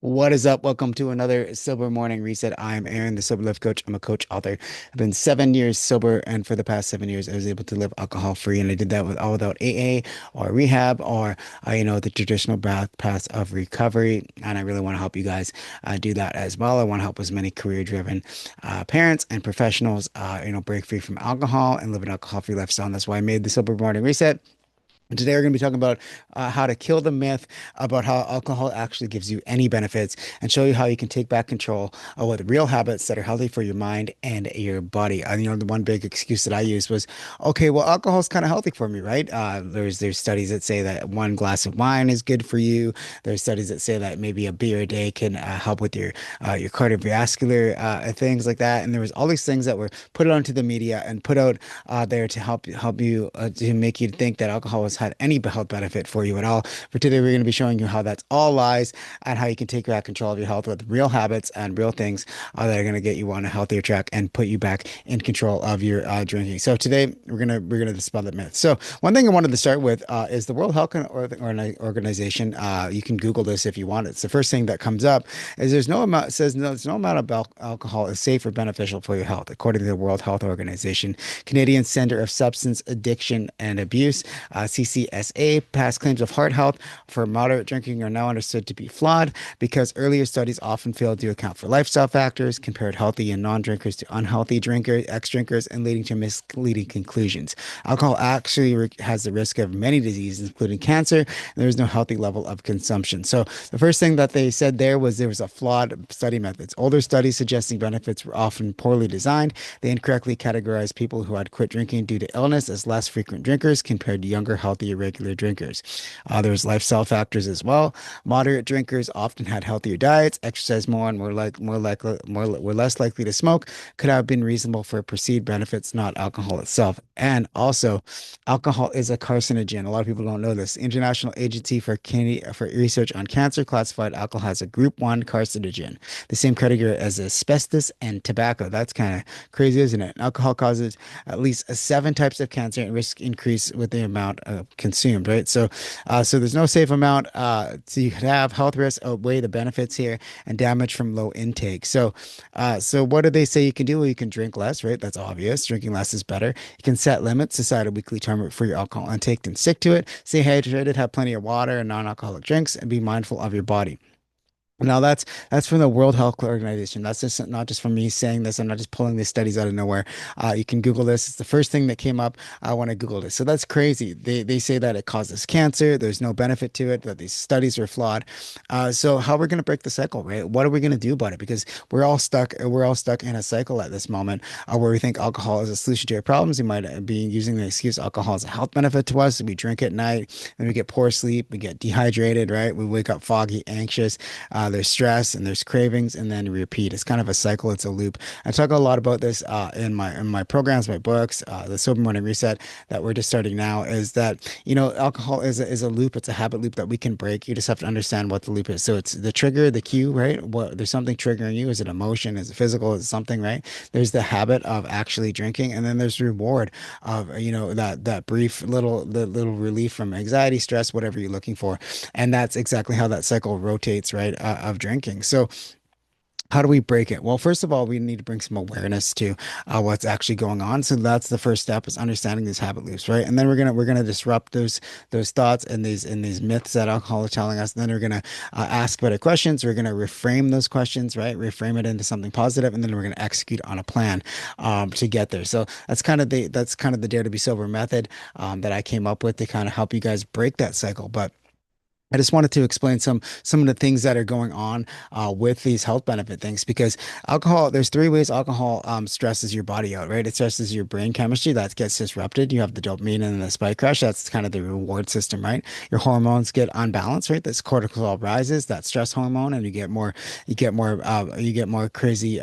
What is up? Welcome to another Sober Morning Reset. I'm Aaron, the Sober Life Coach. I'm a coach author. I've been 7 years sober, and for the past 7 years, I was able to live alcohol free. And I did that without AA or rehab or the traditional paths of recovery. And I really want to help you guys do that as well. I want to help as many career-driven parents and professionals, break free from alcohol and live an alcohol-free lifestyle. And that's why I made the Sober Morning Reset. And today we're going to be talking about how to kill the myth about how alcohol actually gives you any benefits and show you how you can take back control with real habits that are healthy for your mind and your body. The one big excuse that I used was, okay, well, alcohol is kind of healthy for me, right? There's studies that say that one glass of wine is good for you. There's studies that say that maybe a beer a day can help with your cardiovascular things like that. And there was all these things that were put onto the media and put out there to help you to make you think that alcohol has had any health benefit for you at all. For today, we're going to be showing you how that's all lies and how you can take back control of your health with real habits and real things that are going to get you on a healthier track and put you back in control of your drinking. So today, we're gonna dispel that myth. So one thing I wanted to start with is the World Health Organization. You can Google this if you want. It's the first thing that comes up. Is there's no amount says no, there's no amount of alcohol is safe or beneficial for your health, according to the World Health Organization. Canadian Center of Substance Addiction and Abuse, CCSA, past claims of heart health for moderate drinking are now understood to be flawed because earlier studies often failed to account for lifestyle factors, compared healthy and non-drinkers to unhealthy drinkers, ex-drinkers, and leading to misleading conclusions. Alcohol actually has the risk of many diseases, including cancer, and there is no healthy level of consumption. So the first thing that they said there was a flawed study methods. Older studies suggesting benefits were often poorly designed. They incorrectly categorized people who had quit drinking due to illness as less frequent drinkers compared to younger, healthier, regular drinkers. There's lifestyle factors as well. Moderate drinkers often had healthier diets, exercised more, and were less likely to smoke. Could have been reasonable for perceived benefits, not alcohol itself. And also, alcohol is a carcinogen. A lot of people don't know this. International Agency for Research on Cancer classified alcohol as a Group 1 carcinogen, the same category as asbestos and tobacco. That's kind of crazy, isn't it? Alcohol causes at least seven types of cancer, and risk increase with the amount consumed, right? So there's no safe amount. So you could have health risks outweigh the benefits here, and damage from low intake. So what do they say you can do? Well, you can drink less, right? That's obvious. Drinking less is better. You can set limits, decide a weekly target for your alcohol intake, and stick to it. Stay hydrated, have plenty of water and non-alcoholic drinks, and be mindful of your body. Now that's from the World Health Organization. That's just not just from me saying this. I'm not just pulling these studies out of nowhere. You can Google this. It's the first thing that came up when I Googled it. So that's crazy. They say that it causes cancer. There's no benefit to it. That these studies are flawed. So how we're gonna break the cycle, right? What are we gonna do about it? Because we're all stuck. We're all stuck in a cycle at this moment where we think alcohol is a solution to our problems. We might be using the excuse alcohol is a health benefit to us. We drink at night, and we get poor sleep. We get dehydrated, right? We wake up foggy, anxious. There's stress and there's cravings, and then repeat. It's kind of a cycle. It's a loop. I talk a lot about this in my programs, my books, the Sober Morning Reset that we're just starting now. Is that alcohol is a loop. It's a habit loop that we can break. You just have to understand what the loop is. So it's the trigger, the cue, right? What there's something triggering you. Is it emotion? Is it physical? Is it something, right? There's the habit of actually drinking, and then there's reward of that brief little relief from anxiety, stress, whatever you're looking for, and that's exactly how that cycle rotates, right? Of drinking. So how do we break it? Well, first of all, we need to bring some awareness to what's actually going on. So that's the first step is understanding these habit loops, right? And then we're gonna disrupt those thoughts and these myths that alcohol is telling us. And then we're gonna ask better questions. We're gonna reframe those questions, right? Reframe it into something positive, and then we're gonna execute on a plan to get there. So that's kind of the Dare to Be Sober method that I came up with to kind of help you guys break that cycle. But I just wanted to explain some of the things that are going on with these health benefit things because alcohol. There's three ways alcohol stresses your body out, right? It stresses your brain chemistry that gets disrupted. You have the dopamine and the spike crash. That's kind of the reward system, right? Your hormones get unbalanced, right? This cortisol rises, that stress hormone, and you get more crazy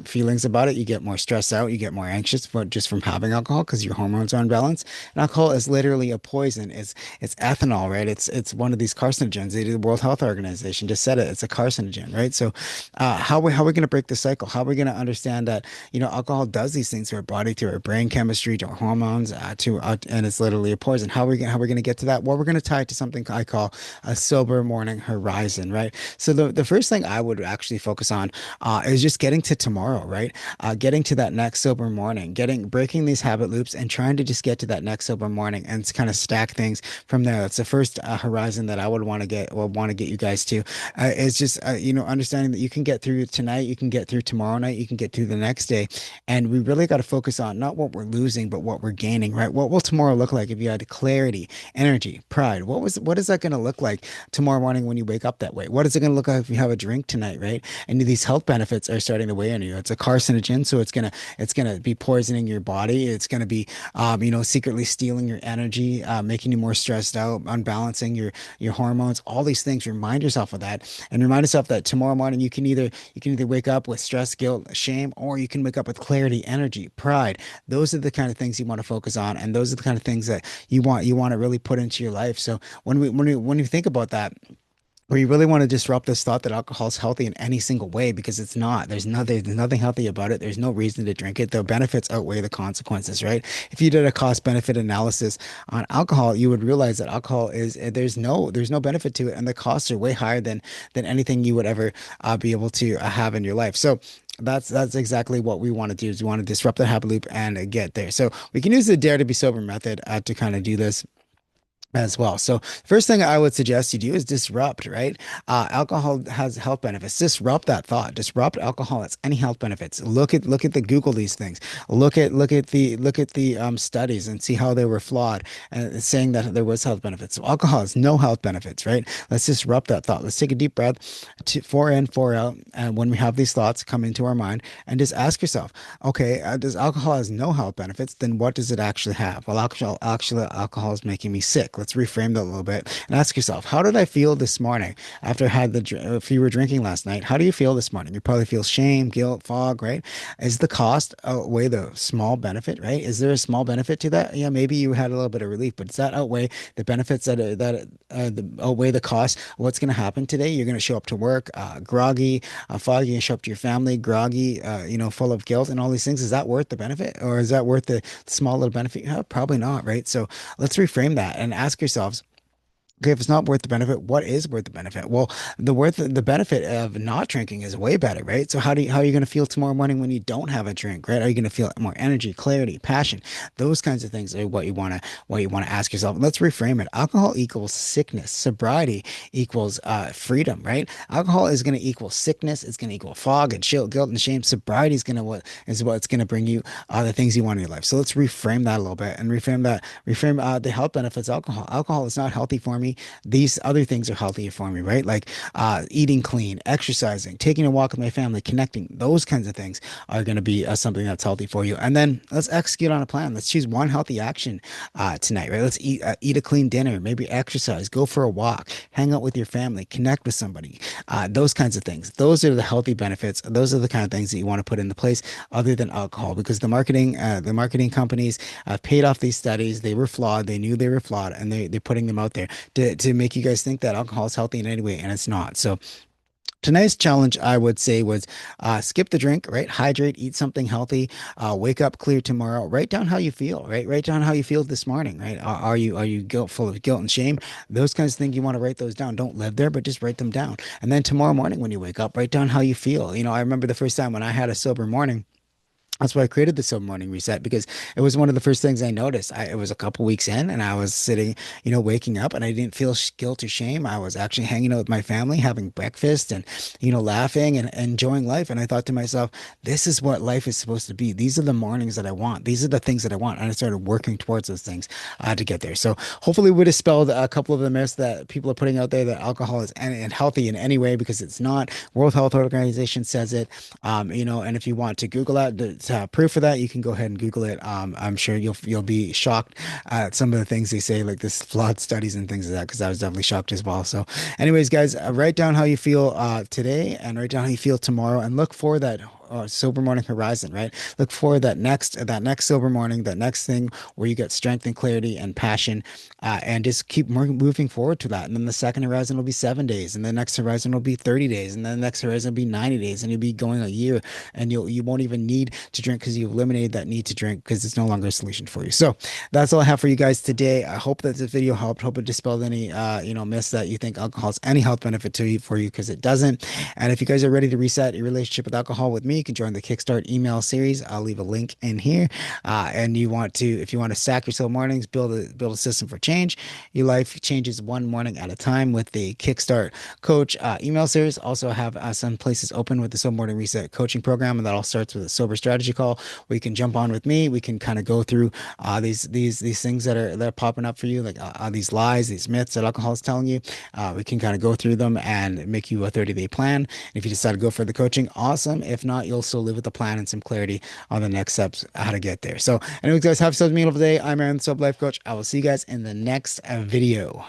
feelings about it. You get more stressed out. You get more anxious, but just from having alcohol because your hormones are unbalanced. And alcohol is literally a poison. It's ethanol, right? It's one of these carcinogens carcinogens. The World Health Organization just said it. It's a carcinogen, right? So, how we going to break the cycle? How are we going to understand that alcohol does these things to our body, to our brain chemistry, to our hormones, and it's literally a poison. How are we going to get to that? Well, we're going to tie it to something I call a sober morning horizon, right? So the first thing I would actually focus on is just getting to tomorrow, right? Getting to that next sober morning, getting breaking these habit loops and trying to just get to that next sober morning and kind of stack things from there. That's the first horizon that I would want to get you guys to. Is just understanding that you can get through tonight, you can get through tomorrow night, you can get through the next day, and we really got to focus on not what we're losing, but what we're gaining, right? What will tomorrow look like if you had clarity, energy, pride? What is that going to look like tomorrow morning when you wake up that way? What is it going to look like if you have a drink tonight, right? And these health benefits are starting to weigh on you. It's a carcinogen, so it's gonna be poisoning your body. It's gonna be secretly stealing your energy, making you more stressed out, unbalancing your hormones, all these things. Remind yourself of that, and remind yourself that tomorrow morning you can either wake up with stress, guilt, shame, or you can wake up with clarity, energy, pride. Those are the kind of things you want to focus on, and those are the kind of things that you want to really put into your life. So when you think about that, where you really want to disrupt this thought that alcohol is healthy in any single way, because it's not. There's nothing healthy about it. There's no reason to drink it. The benefits outweigh the consequences, right? If you did a cost benefit analysis on alcohol, you would realize that alcohol is there's no benefit to it, and the costs are way higher than anything you would ever be able to have in your life. So that's exactly what we want to do, is we want to disrupt the habit loop and get there. So we can use the dare to be sober method to kind of do this as well. So first thing I would suggest you do is disrupt, right? Alcohol has health benefits. Disrupt that thought. Disrupt alcohol. It's any health benefits. Look at the Google these things. Look at the studies and see how they were flawed and saying that there was health benefits. So alcohol has no health benefits, right? Let's disrupt that thought. Let's take a deep breath, four in, four out, and when we have these thoughts come into our mind, and just ask yourself, okay, does alcohol has no health benefits? Then what does it actually have? Well, actually, alcohol is making me sick. Let's reframe that a little bit and ask yourself, how did I feel this morning after I had if you were drinking last night, how do you feel this morning? You probably feel shame, guilt, fog, right? Is the cost outweigh the small benefit, right? Is there a small benefit to that? Yeah, maybe you had a little bit of relief, but does that outweigh the benefits outweigh the cost? What's going to happen today? You're going to show up to work groggy, foggy, and show up to your family groggy, full of guilt and all these things. Is that worth the benefit, or is that worth the small little benefit? Probably not, right? So let's reframe that and ask yourselves, okay, if it's not worth the benefit, what is worth the benefit? Well, the benefit of not drinking is way better, right? So how are you going to feel tomorrow morning when you don't have a drink, right? Are you going to feel more energy, clarity, passion? Those kinds of things are what you want to ask yourself. Let's reframe it. Alcohol equals sickness. Sobriety equals freedom, right? Alcohol is going to equal sickness. It's going to equal fog and guilt and shame. Sobriety is what's going to bring you the things you want in your life. So let's reframe that a little bit and reframe the health benefits. Of alcohol. Alcohol is not healthy for me. These other things are healthier for me, right? Like eating clean, exercising, taking a walk with my family, connecting. Those kinds of things are going to be something that's healthy for you. And then let's execute on a plan. Let's choose one healthy action tonight, right? Let's eat a clean dinner, maybe exercise, go for a walk, hang out with your family, connect with somebody. Those kinds of things. Those are the healthy benefits. Those are the kind of things that you want to put into place other than alcohol, because the marketing companies paid off these studies. They were flawed. They knew they were flawed, and they're putting them out there to make you guys think that alcohol is healthy in any way, and it's not. So tonight's challenge, I would say, was skip the drink, right? Hydrate, eat something healthy, wake up clear tomorrow. Write down how you feel, right? Write down how you feel this morning, right? Are you full of guilt and shame? Those kinds of things, you want to write those down. Don't live there, but just write them down. And then tomorrow morning when you wake up, write down how you feel. I remember the first time when I had a sober morning. That's why I created the Sober Morning Reset, because it was one of the first things I noticed. It was a couple weeks in, and I was sitting, waking up, and I didn't feel guilt or shame. I was actually hanging out with my family, having breakfast, and laughing and enjoying life. And I thought to myself, this is what life is supposed to be. These are the mornings that I want. These are the things that I want. And I started working towards those things to get there. So hopefully, we dispelled a couple of the myths that people are putting out there that alcohol is healthy in any way, because it's not. World Health Organization says it. And if you want to Google that, proof for that, you can go ahead and Google it. I'm sure you'll be shocked at some of the things they say, like this flawed studies and things like that, because I was definitely shocked as well. So, anyways, guys, write down how you feel today, and write down how you feel tomorrow, and look for that sober morning horizon, right? Look for that next sober morning, that next thing where you get strength and clarity and passion, and just keep moving forward to that. And then the second horizon will be 7 days, and the next horizon will be 30 days, and then the next horizon will be 90 days, and you'll be going a year, and you won't even need to drink because you've eliminated that need to drink because it's no longer a solution for you. So that's all I have for you guys today. I hope that this video helped. Hope it dispelled any myths that you think alcohol has any health benefit to you for you, because it doesn't. And if you guys are ready to reset your relationship with alcohol with me, you can join the Kickstart email series. I'll leave a link in here. And if you want to sack your soul mornings, build a system for change. Your life changes one morning at a time with the Kickstart Coach email series. Also have some places open with the Sober Morning Reset coaching program, and that all starts with a sober strategy call where you can jump on with me. We can kind of go through these things that are popping up for you, like these lies, these myths that alcohol is telling you. We can kind of go through them and make you a 30-day plan. And if you decide to go for the coaching, awesome. If not, you'll still live with the plan and some clarity on the next steps, how to get there. So, anyways, guys, have yourselves a beautiful day. I'm Aaron, the Sober Life Coach. I will see you guys in the next video.